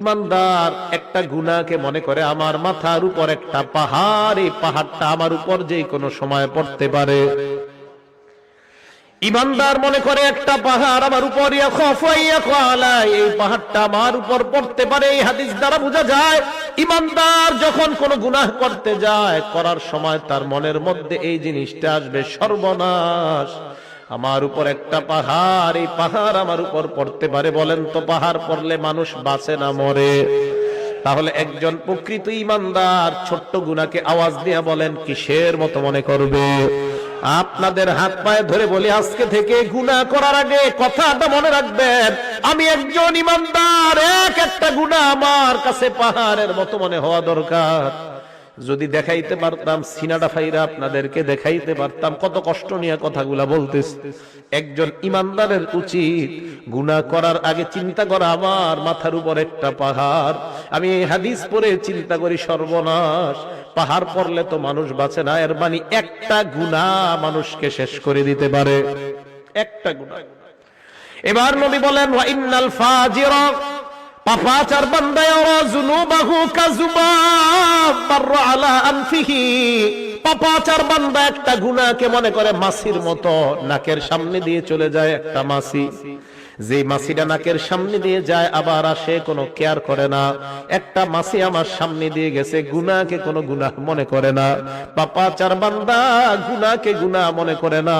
ইমানদার একটা গুনাহকে মনে করে আমার মাথার উপর একটা পাহাড়, এই পাহাড়টা আমার উপর যে কোনো সময় পড়তে পারে। ইমানদার মনে করে একটা পাহাড় আমার উপর, এই পাহাড়টা আমার উপর পড়তে পারে। এই হাদিস দ্বারা বোঝা যায় ইমানদার যখন কোনো গুনাহ করতে যায়, করার সময় তার মনের মধ্যে এই জিনিসটা আসবে, সর্বনাশ, আমার উপর একটা পাহাড়, এই পাহাড় আমার উপর পড়তে পারে। বলেন তো পাহাড় পড়লে মানুষ বাঁচে না মরে? তাহলে একজন প্রকৃত ইমানদার ছোট্ট গুনাহকে আওয়াজ দিয়ে বলেন কিসের মতো মনে করবে? আপনাদের হাত পায়ে ধরে বলি, আজকে থেকে গুনাহ করার আগে কথাটা মনে রাখবেন, আমি একজন ইমানদার, এক একটা গুনাহ আমার কাছে পাহাড়ের মতো মনে হওয়া দরকার। যদি দেখাইতে পারতাম, সিনাটা ফাইরা আপনাদেরকে দেখাইতে পারতাম কত কষ্ট নিয়ে কথাগুলা বলতেছি। একজন ইমানদারের উচিত গুনাহ করার আগে চিন্তা করা, আমার মাথার উপর একটা পাহাড়, আমি এই হাদিস পড়ে চিন্তা করি সর্বনাশ, পাহাড় পড়লে তো মানুষ বাঁচে না, এর মানে একটা গুনাহ মানুষকে শেষ করে দিতে পারে, একটা গুনাহ। এবার নবী বলেন ওয়া ইন্নাল ফাজিরা, পাপাচার বান্দা ইয়ারা যুনুবাহু কাযুবাব মাররা আলা আনফিহি, পাপাচার বান্দা একটা গুনাহকে মনে করে মাছির মতো, নাকের সামনে দিয়ে চলে যায় একটা মাছি, যে মাছিটা নাকের সামনে দিয়ে যায় আবার আসে, কোনো কেয়ার করে না। একটা মাছি আমার সামনে দিয়ে গেছে, গুনাহকে কোনো গুনাহ মনে করে না। পাপাচার বান্দা গুনাহকে গুনাহ মনে করে না,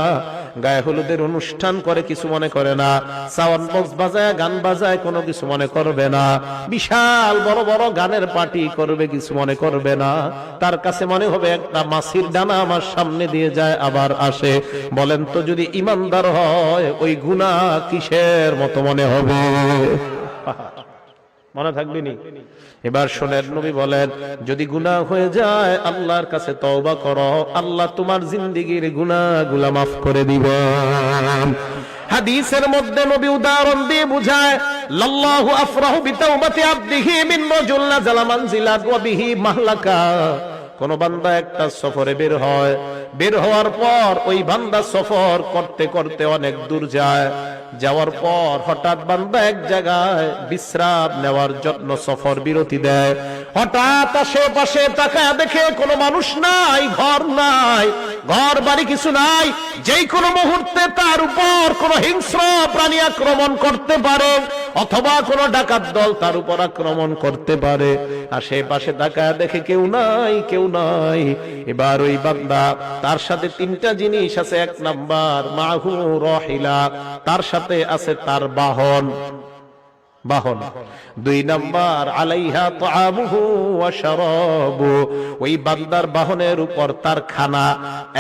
গায়ে হলুদের অনুষ্ঠান করে কিছু মনে করে না, সাউন্ড বক্স বাজায় গান বাজায় কোনো কিছু মনে করবে না, বিশাল বড় বড় গানের পার্টি করবে কিছু মনে করবে না। তার কাছে মনে হবে একটা মাছির ডানা আমার সামনে দিয়ে যায় আবার আসে। বলেন তো যদি ইমানদার হয় ওই গুনাহ কিসের মতো মনে হবে? মনে থাকবে নি? এবার শোনেন, নবী বলেন যদি গুনাহ হয়ে যায় আল্লাহর কাছে তওবা করো, আল্লাহ তোমার জিন্দেগীর গুনাহগুলো মাফ করে দিবেন। হাদিসের মধ্যে নবী উদাহরণ দিয়ে বুঝায়, লাল্লাহু আফরাহু বিতাওবাতি আবদিহি মিন রাজুল নাযালা মানজিলাত ওয়া বিহি মাহলাকা। কোন বান্দা একটা সফরে বের হয়, বের হওয়ার পর ওই বান্দা সফর করতে করতে অনেক দূর যায়, যাওয়ার পর হঠাৎ বান্দা এক জায়গায় বিশ্রাম নেওয়ার জন্য সফর বিরতি দেয়। হঠাৎ আশেপাশে তাকায় দেখে কোনো মানুষ নাই, ঘর নাই, ঘর বাড়ি কিছু নাই, যেই কোনো মুহূর্তে তার উপর কোনো হিংস্র প্রাণী আক্রমণ করতে পারে, অথবা কোনো ডাকাত দল তার উপর আক্রমণ করতে পারে। আশেপাশে তাকায় দেখে কেউ নাই, কেউ নাই। এবার ওই বান্দা, তার সাথে তিনটা জিনিস আছে। এক নাম্বার মাহু রাহিলা, তার সাথে আছে তার বাহন, বাহন। দুই নাম্বার আলাইহা তাআমুহু ওয়া শারাবু, ওই বান্দার বাহনের উপর তার খানা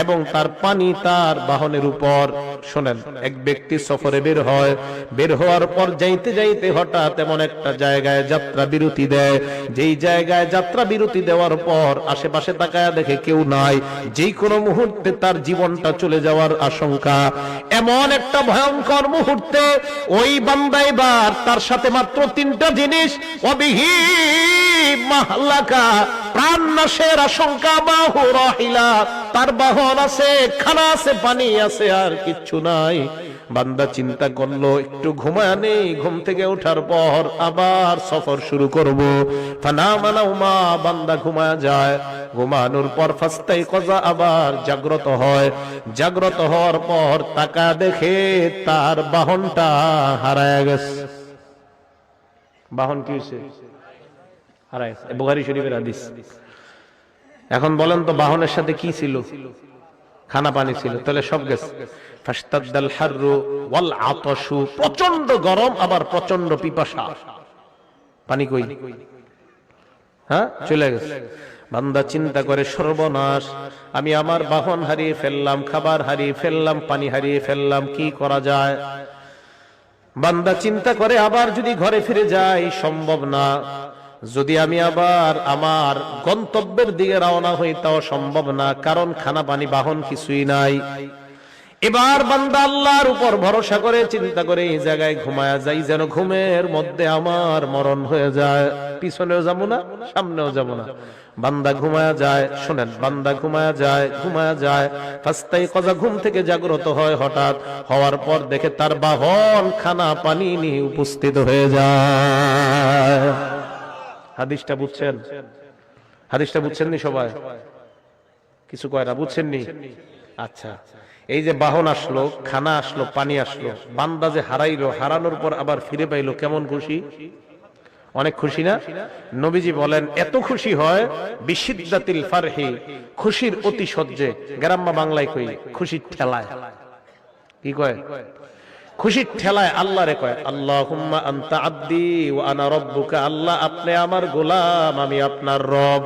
এবং তার পানি তার বাহনের উপর। শুনেন, এক ব্যক্তি সফরে বের হয়, বের হওয়ার পর যাইতে যাইতে হঠাৎ এমন একটা জায়গায় যাত্রা বিরতি দেয়, যেই জায়গায় যাত্রা বিরতি দেওয়ার পর আশেপাশে তাকায় দেখে কেউ নাই, যেই কোনো মুহূর্তে তার জীবনটা চলে যাওয়ার আশঙ্কা। এমন একটা ভয়ঙ্কর মুহূর্তে ওই বান্দা এবার তার সাথে মাত্র তিনটা জিনিস, ওয়াবিহি মাহলাকা, প্রাণ নাশের আশঙ্কা, মাহু রাহিলা, তার বাহন আছে, খানা আছে, পানি আছে, আর কিচ্ছু নাই। বান্দা চিন্তা করলো একটু ঘুমায় নেই, ঘুম থেকে ওঠার পর আবার সফর শুরু করব। ফানামা নাওমা, বান্দা ঘুমায় যায়, ঘুমানোর পর ফাস্তাইকাযা, আবার জাগ্রত হয়। জাগ্রত হওয়ার পর তাকা দেখে তার বাহনটা হারায় গেছে। বাহন কি হয়েছে? হারায় গেছে। বুখারী শরীফের হাদিস। এখন বলেন তো বাহনের সাথে কি ছিল? খানা পানি ছিল, তাহলে সব গেছে। ফাশতাদ্দাল হাররু ওয়াল আতাশু, প্রচন্ড গরম আবার প্রচন্ড পিপাসা, পানি কই? হ্যাঁ, চলে গেছে। বান্দা চিন্তা করে সর্বনাশ, আমি আমার বাহন হারিয়ে ফেললাম, খাবার হারিয়ে ফেললাম, পানি হারিয়ে ফেললাম, কি করা যায়? বান্দা চিন্তা করে আবার যদি ঘরে ফিরে যাই সম্ভব না, যদি আমি আবার আমার গন্তব্যের দিকে রওনা হই তাও সম্ভব না, কারণ খানা পানি বাহন কিছুই নাই। এবার বান্দা আল্লাহর উপর ভরসা করে চিন্তা করে এই জায়গায় ঘুমায়া যাই, যেন ঘুমের মধ্যে আমার মরণ হয়ে যায়, পিছনেও যাবো না সামনেও যাবো না। বান্দা ঘুমায়া যায়, শুনেন, বান্দা ঘুমায়া যায়, ঘুমায়া যায়, ফাস্তাইকাযা, ঘুম থেকে জাগ্রত হয়। হঠাৎ হওয়ার পর দেখে তার বাহন খানা পানি নিয়ে উপস্থিত হয়ে যায়। হাদিসটা বুঝছেন? হাদিসটা বুঝছেননি সবাই? কিছু কয় না, বুঝছেননি? আচ্ছা, এই যে বাহন আসলো, খানা আসলো, পানি আসলো, বান্দা যে হারাইলো, হারানোর পর আবার ফিরে পাইলো, কেমন খুশি? অনেক খুশি না? নবীজি বলেন এত খুশি হয় বিশিদ্দাতিল ফারহি, খুশির অতি সহ্যে। গ্রাম্য বাংলায় কই খুশির ঠেলায়। কি কয়? খুশির ঠেলায় আল্লাহরে কয় আল্লাহুম্মা আনতা আব্দি ওয়া আনা রাব্বুকা, আল্লাহ আপনি আমার গোলাম, আমি আপনার রব।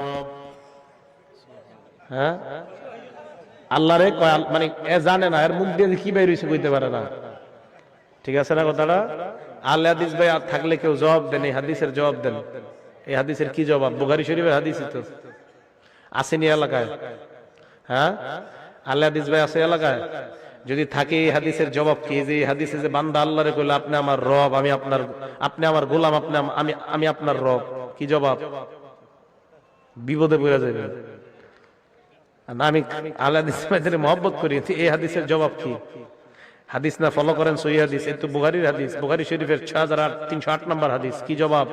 হ্যাঁ, আল্লাহরে কয়, মানে এ জানে না এর মুখ দিয়ে কি বের হইছে কইতে পারে না। ঠিক আছে না কথাটা? আল হাদিস ভাই থাকলে কেউ জবাব দেন, এই হাদিসের জবাব দেন। এই হাদিসের কি জবাব? বুখারী শরীফের হাদিসই তো আসেনি এলাকায়। হ্যাঁ, আল হাদিস ভাই আছে এলাকায়? যদি থাকে এই হাদিসের জবাব কি? যে এই হাদিসে যে বান্দা আল্লাহরে কইলো আপনি আমার রব, আমি আপনার, আপনি আমার গোলাম, আপনি আমি আপনার রব, কি জবাব? বিপদে পড়ে যাবে না। আমি আল হাদিস ভাইদের মহব্বত করি, এই হাদিসের জবাব কি? হাদিস না ফলো করেন সহিহ হাদিস, এই তো বুখারীর হাদিস, বুখারী শরীফের 6308 নম্বর হাদিস। কি জবাব?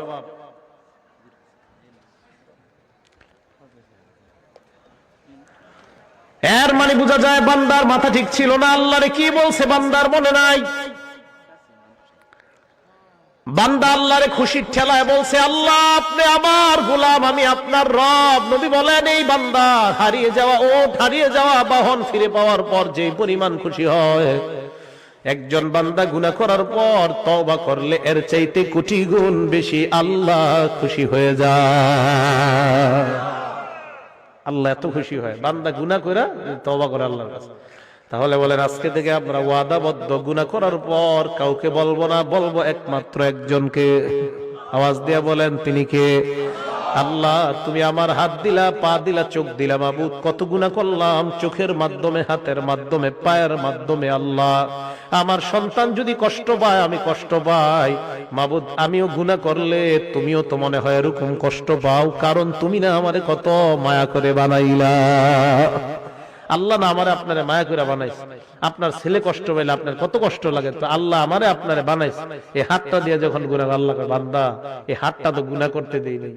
এর মানে বোঝা যায় বান্দার মাথা ঠিক ছিল না। আল্লাহরে কি বলছে বান্দার মনে নাই। বান্দা আল্লাহরে খুশির ঠেলায় বলছে আল্লাহ আপনি আমার গোলাম, আমি আপনার রব। নবী বলেন এই বান্দা হারিয়ে যাওয়া ওট, হারিয়ে যাওয়া বাহন ফিরে পাওয়ার পর যে পরিমাণ খুশি হয়, একজন বান্দা গুনাহ করার পর তওবা করলে এর চাইতে কোটি গুণ বেশি আল্লাহ খুশি হয়ে যায়। আল্লাহ এত খুশি হয় বান্দা গুনাহ করে তওবা করে আল্লাহর কাছে। তাহলে বলেন আজকে থেকে আমরা ওয়াদাবদ্ধ, গুনাহ করার পর কাউকে বলবো না, বলবো একমাত্র একজনকে। আওয়াজ দিয়ে বলেন তিনি কে? আল্লাহ। তুমি আমার হাত দিলা, পা দিলা, চোখ দিলা মাবুদ, কত গুনাহ করলাম চোখের মাধ্যমে, হাতের মাধ্যমে, পায়ের মাধ্যমে। আল্লাহ আমার সন্তান যদি কষ্ট পায়, আমি কষ্ট পাই মাবুদ, আমিও গুনাহ করলে তুমিও তো মনে হয় এরকম কষ্ট পাও, কারণ তুমি না আমারে কত মায়া করে বানাইলা। আল্লাহ না আমারে আপনারে মায়া করে বানাইছে। আপনার ছেলে কষ্ট পাইলে আপনার কত কষ্ট লাগে, তো আল্লাহ আমারে আপনারে বানাইছে। এই হাতটা দিয়ে যখন গুনাহ, আল্লাহ বান্দা এই হাতটা তো গুনাহ করতে দেই নাই।